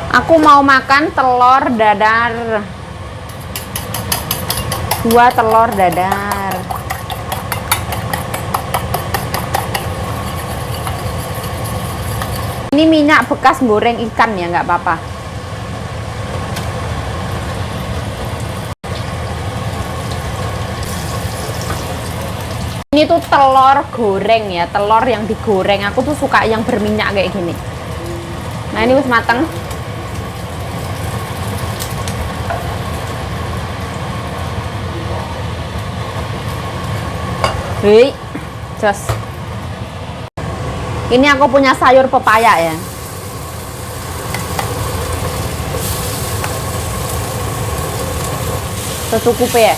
Aku mau makan telur dadar. 2 telur dadar. Ini minyak bekas goreng ikan ya, nggak apa-apa. Ini tuh telur goreng ya, telur yang digoreng. Aku tuh suka yang berminyak kayak gini. Nah, ini wis mateng. Hei, jos. Ini aku punya sayur pepaya ya. Secukupnya ya.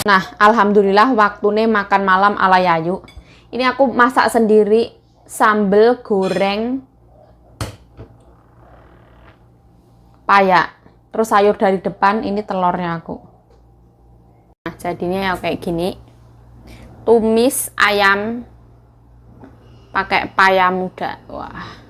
Nah, alhamdulillah waktunya makan malam ala Yayu. Ini aku masak sendiri sambal goreng paya. Terus sayur dari depan, ini telurnya aku. Nah, jadinya ya kayak gini. Tumis ayam pakai paya muda. Wah.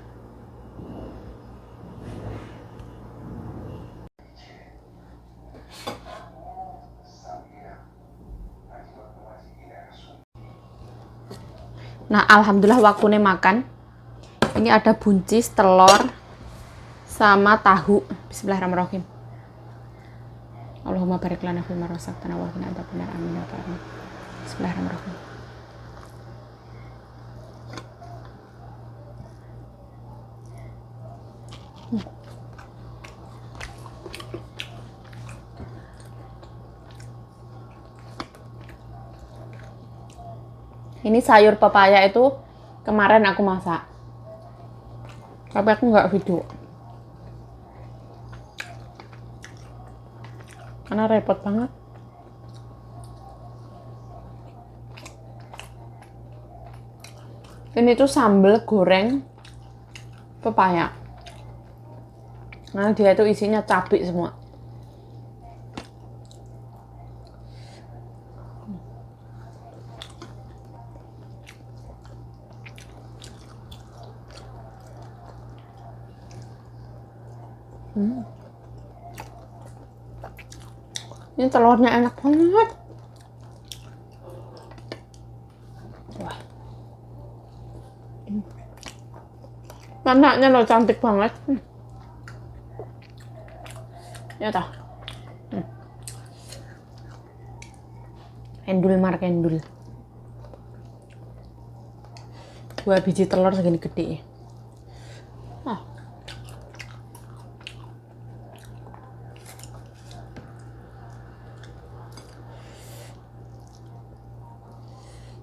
Nah, alhamdulillah waktunya makan. Ini ada buncis, telur, sama tahu. Bismillahirrahmanirrahim. Allahumma barik lana fima razaqtana wa qina adzabannar. Amin ya rabbal alamin. Bismillahirrahmanirrahim. Ini sayur pepaya itu kemarin aku masak, tapi aku nggak video karena repot banget. Ini tuh sambal goreng pepaya. Nah, dia itu isinya cabai semua. Ini telurnya enak banget. Wah. Anaknya loh cantik banget. Ya toh. Endul mar endul. 2 biji telur segini gede. Ah.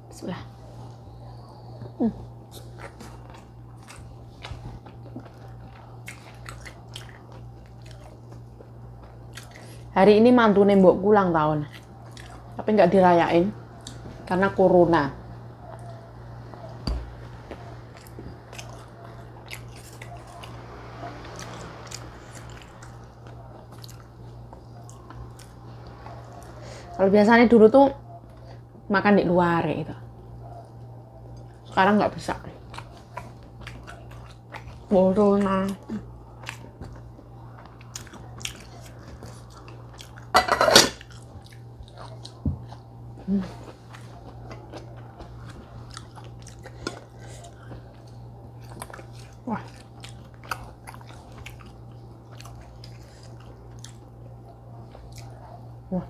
Bismillah. Hari ini mantune mbokku ulang tahun, tapi nggak dirayain karena corona. Kalau biasanya dulu tuh makan di luar gitu, sekarang nggak bisa. Corona. Wah. Wah.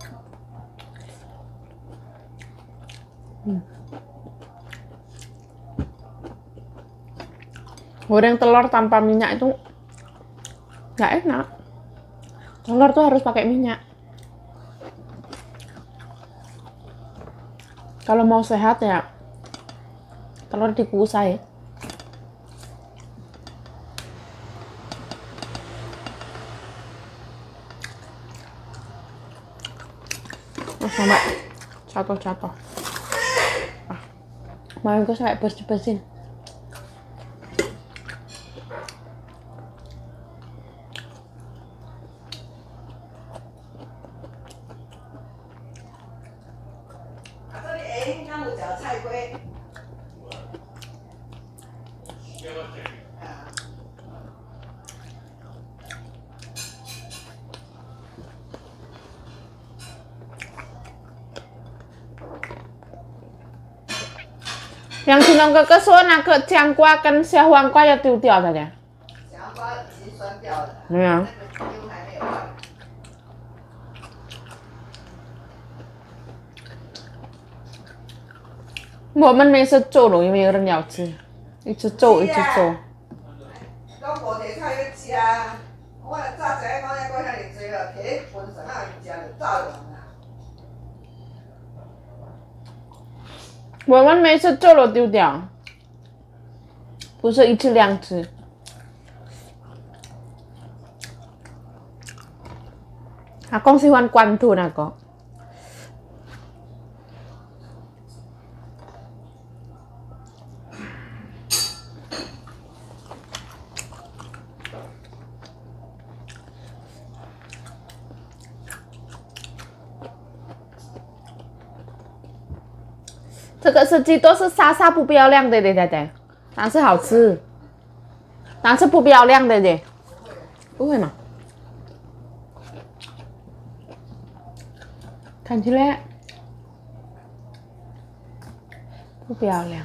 Goreng telur tanpa minyak itu nggak enak. Telur tuh harus pakai minyak. Kalau mau sehat ya telur dikukus aja. Sampai jatuh-jatuh. Mau gue sampai bersih-bersihin. yang dinong哥哥说那个姜瓜跟小黄瓜要丢掉的呢。小黄瓜已经酸掉了，没有。那个丢还没有换。我们没事做了，因为有人要吃，一直做一直做。讲无地靠要食啊，我早知影讲遐个遐尼济了，摕去分神啊，食就走了啦。我们没事做了丢掉，不是一次两次。阿公喜欢关注那个。这个是鸡，都是沙沙不漂亮的，对，但是好吃，但是不漂亮的的，不会嘛？看起来不漂亮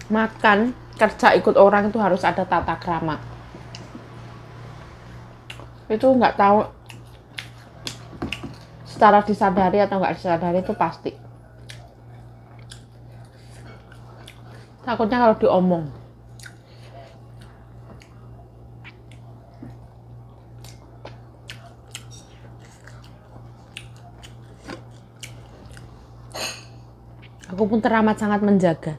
，Makan kerja ikut orang itu harus ada tata krama. Itu nggak tahu secara disadari atau nggak disadari itu pasti. Takutnya kalau diomong. Aku pun teramat sangat menjaga.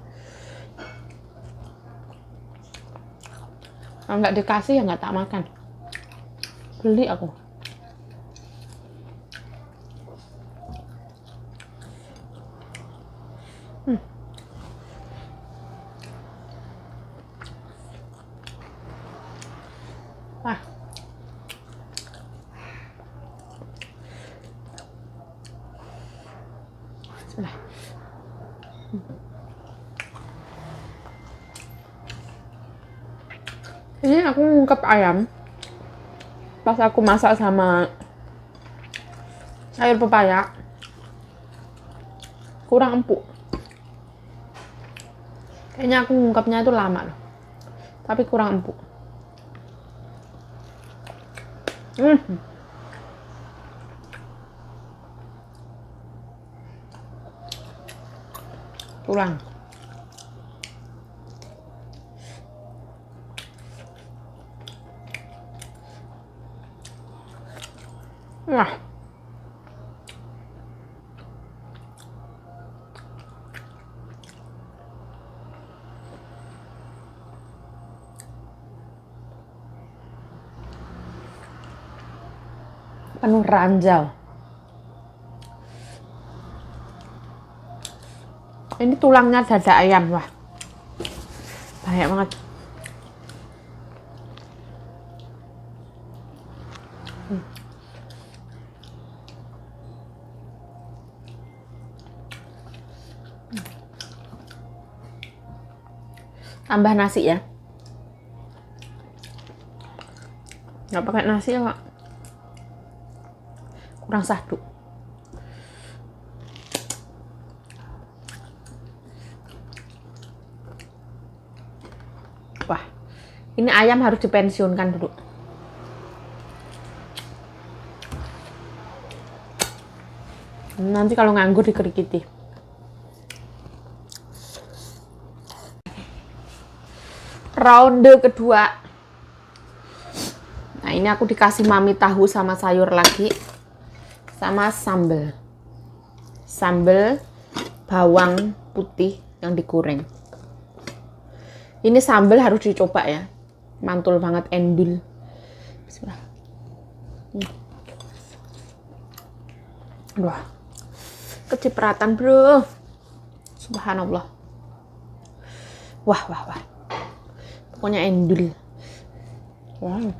Kalau nggak dikasih ya nggak tak makan. Beli aku. Wah. Bismillah. Ini aku ngungkep ayam pas aku masak sama sayur pepaya, kurang empuk. Kayaknya aku ngungkapnya itu lama loh, tapi kurang empuk. Kurang. Wah. Penuh ranjau. Ini tulangnya dada ayam, wah. Banyak banget. Tambah nasi ya. Nggak pakai nasi ya, Pak. Kurang satu. Wah, ini ayam harus dipensiunkan dulu. Nanti kalau nganggur dikerikiti. Ronde kedua. Nah, ini aku dikasih mami tahu sama sayur lagi. Sama sambal. Sambal bawang putih yang digoreng. Ini sambal harus dicoba ya. Mantul banget, endul. Bismillah. Wah. Kecipratan, bro. Subhanallah. Wah, wah, wah. Pokoknya endul. Wow.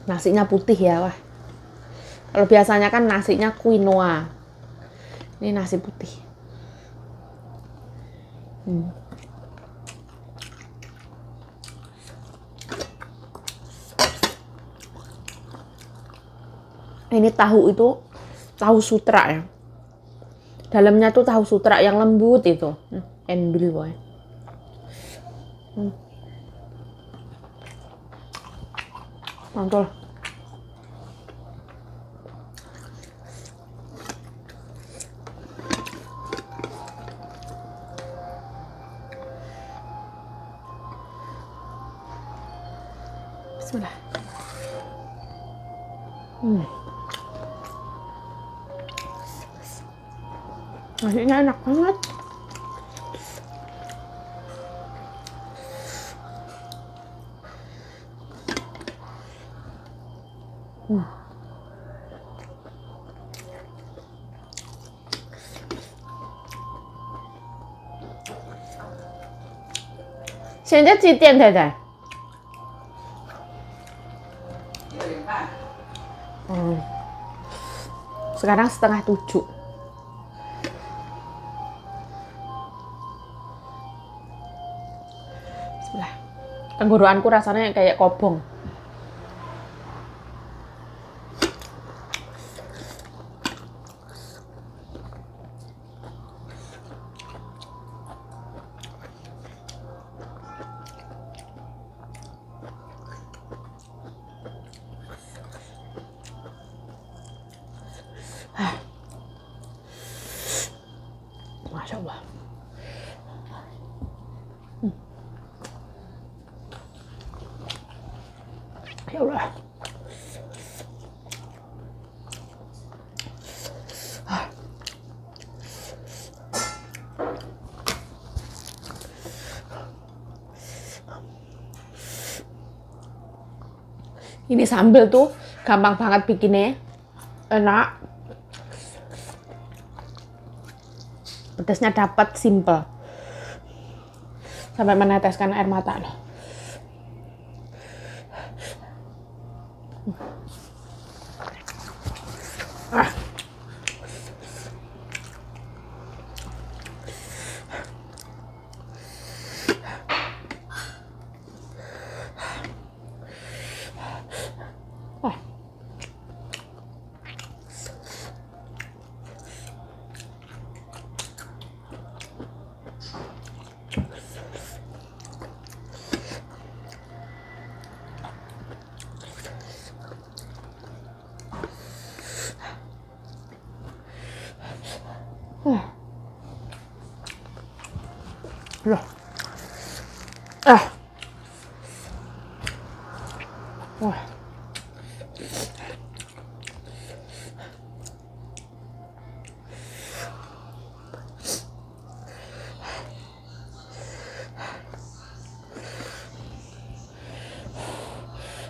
Nasinya putih ya, wah. Kalau biasanya kan nasinya quinoa. Ini nasi putih. Ini tahu itu tahu sutra ya. Dalamnya tuh tahu sutra yang lembut itu. Endul boy. Mantul. Bismillah. Nasinya enak banget. Hiện在几点，太太？ 1:30。 Sekarang 6:30. Bismillah. Tenggorokanku rasanya kayak kobong. Masya Allah. Ya Allah. Ini sambal tuh gampang banget bikinnya, enak, pedasnya dapat, simple, sampai meneteskan air mata loh. Loh. Wah.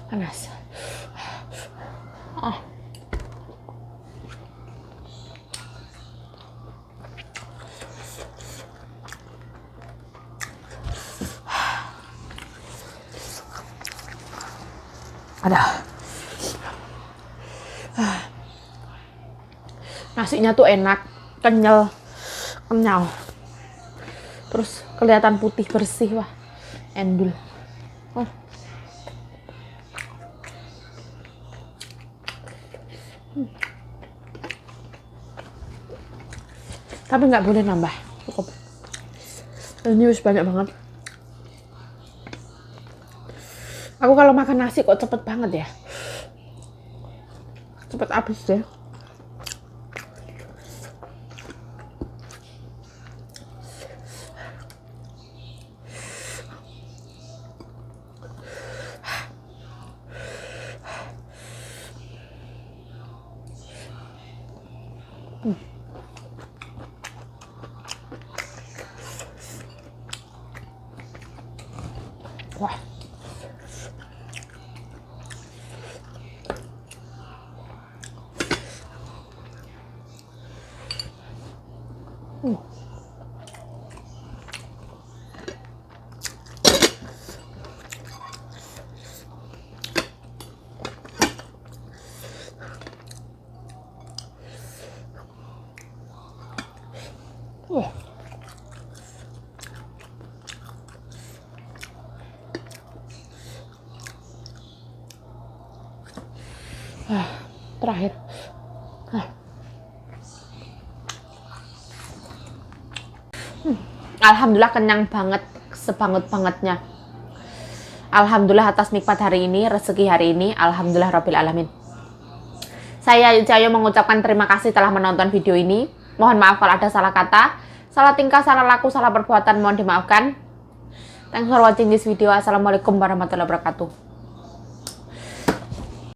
Panas. Ada. Nasinya tuh enak, kenyal. Terus kelihatan putih bersih, wah. Endul. Tapi nggak boleh nambah, cukup. Ini wis banyak banget. Aku kalau makan nasi kok cepet banget ya. Cepet habis deh. Wah. Terakhir. Alhamdulillah kenyang banget, sebanget-bangetnya. Alhamdulillah atas nikmat hari ini, rezeki hari ini. Alhamdulillah Rabbil Alamin. Saya Cayo mengucapkan terima kasih telah menonton video ini. Mohon maaf kalau ada salah kata, salah tingkah, salah laku, salah perbuatan, mohon dimaafkan. Thanks for watching this video. Assalamualaikum warahmatullahi wabarakatuh.